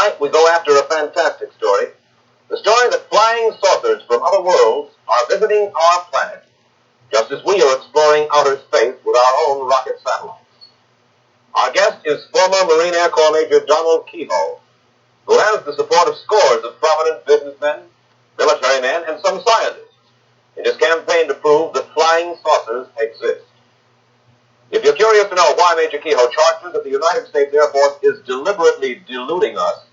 Tonight we go after a fantastic story. The story that flying saucers from other worlds are visiting our planet, just as we are exploring outer space with our own rocket satellites. Our guest is former Marine Air Corps Major Donald Kehoe, who has the support of scores of prominent businessmen, military men, and some scientists in his campaign to prove that flying saucers exist. If you're curious to know why Major Kehoe charges that the United States Air Force is deliberately deluding us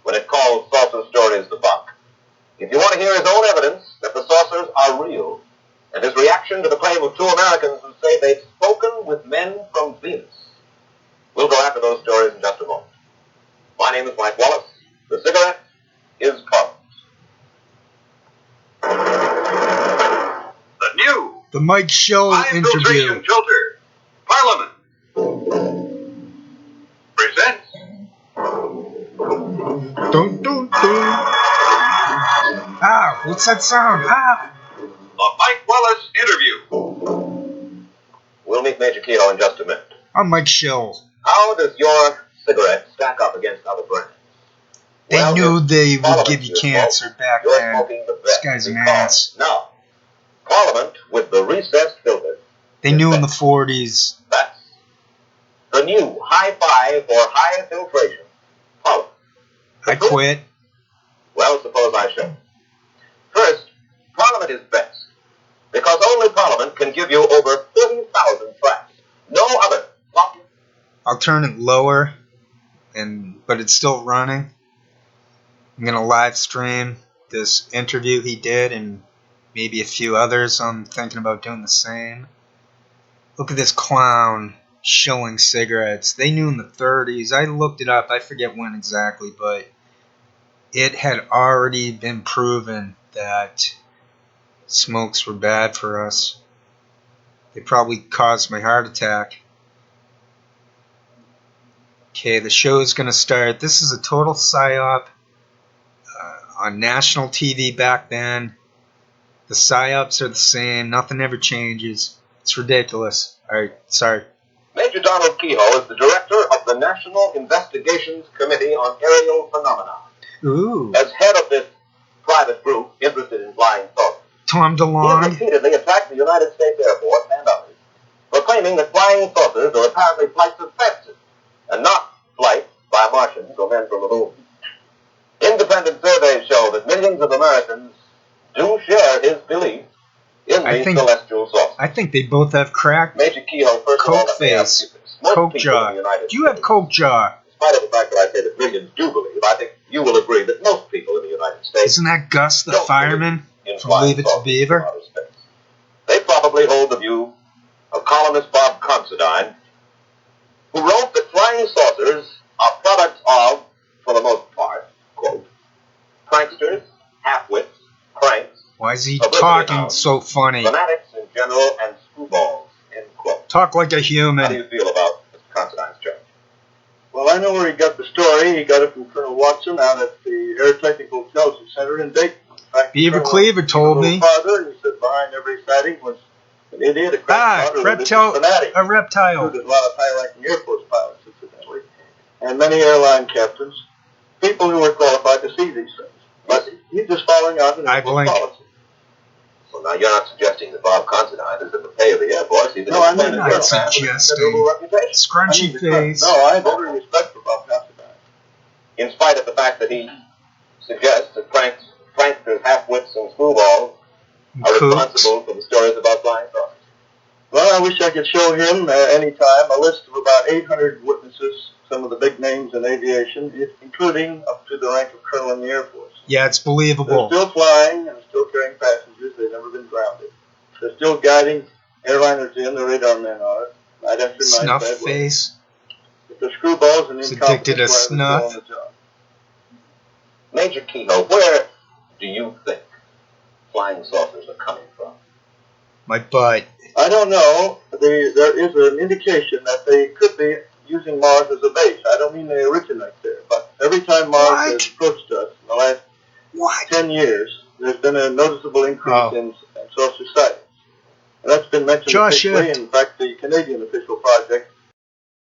when it calls saucer stories the bunk, if you want to hear his own evidence that the saucers are real, and his reaction to the claim of two Americans who say they've spoken with men from Venus, we'll go after those stories in just a moment. My name is Mike Wallace. The cigarette is Carlos. The new The Mike Shill interview. Filter Parliament presents Dun, dun, dun. Ah, what's that sound? Ah. the Mike Wallace interview. We'll meet Major Kehoe in just a minute. I'm Mike Shill. How does your cigarette stack up against other brands? They knew they would Parliament give you is cancer smoking. back You're then. smoking the This best guy's an because ass. now, Parliament with the recessed filter. They knew in the 40s. That's the new high-fi for high filtration. Parliament. I quit. Well, suppose I should. First, Parliament is best because only Parliament can give you over 30,000 tracks. No other. I'll turn it lower, but it's still running. I'm going to live stream this interview he did and maybe a few others. I'm thinking about doing the same. Look at this clown shilling cigarettes. They knew in the 30s. I looked it up. I forget when exactly, but it had already been proven that smokes were bad for us. They probably caused my heart attack. Okay, the show is going to start. This is a total psyop on national TV back then. The psyops are the same. Nothing ever changes. It's ridiculous. Alright, sorry. Major Donald Kehoe is the director of the National Investigations Committee on Aerial Phenomena. Ooh. As head of this private group interested in flying saucers, Tom he has DeLonge. repeatedly attacked the United States Air Force and others for claiming that flying saucers are apparently flights of fancy and not flights by Martians or men from the moon. Independent surveys show that millions of Americans do share his belief in these celestial saucers. I think they both have crack. Major Kehoe, first of all, Coke let me ask face. you this. Most Coke people jaw. in the United Do you have States, Coke jaw? in spite of the fact that I say that millions do believe, I think you will agree that most people in the United States Isn't that Gus the don't fireman believe in from flying Leave It to saucers Beaver? from outer space. They probably hold the view of columnist Bob Considine, who wrote that flying saucers are products of, for the most part, quote, pranksters, half-wits, cranks, Why is he publicity talking hounds, so funny? fanatics in general, and screwballs, end quote. Talk like a How do human. you feel about Mr. Considine's charge? Well, I know where he got the story. He got it from Colonel Watson out at the Air Technical Intelligence Center in Dayton. In fact, Beaver Colonel Cleaver told went a me. little farther, and he said behind every sighting was an idiot, a crackpot, or a fanatic. A reptile. Included a lot of high-ranking Air Force pilots, incidentally, and many airline captains, people who were qualified to see these things. But he's just following out an Air Force policy. Well, now you're not suggesting that Bob Considine is in the pay of the Air Force. He's an No, I'm independent not general man with a suggesting. considerable reputation. Scrunchy face. No, I have every respect for Bob Considine. In spite of the fact that he suggests that pranksters, half-wits, and screwballs are responsible for the stories about flying saucers. Well, I wish I could show him any time a list of about 800 witnesses, some of the big names in aviation, including up to the rank of colonel in the Air Force. Yeah, it's They're believable. still flying and still carrying passengers. They've never been grounded. They're still guiding airliners in. The radar men are. Night after night. Snuff bad weather. face. But the screwballs and He's incompetent addicted to pilots snuff. on the job. Major Kehoe, where do you think flying saucers are coming from? My butt. I don't know. There is an indication that they could be using Mars as a base. I don't mean they originate there, but every time Mars has approached us in the last 10 years, there's been a noticeable increase in saucer sightings. And that's been mentioned officially. In fact, the Canadian official project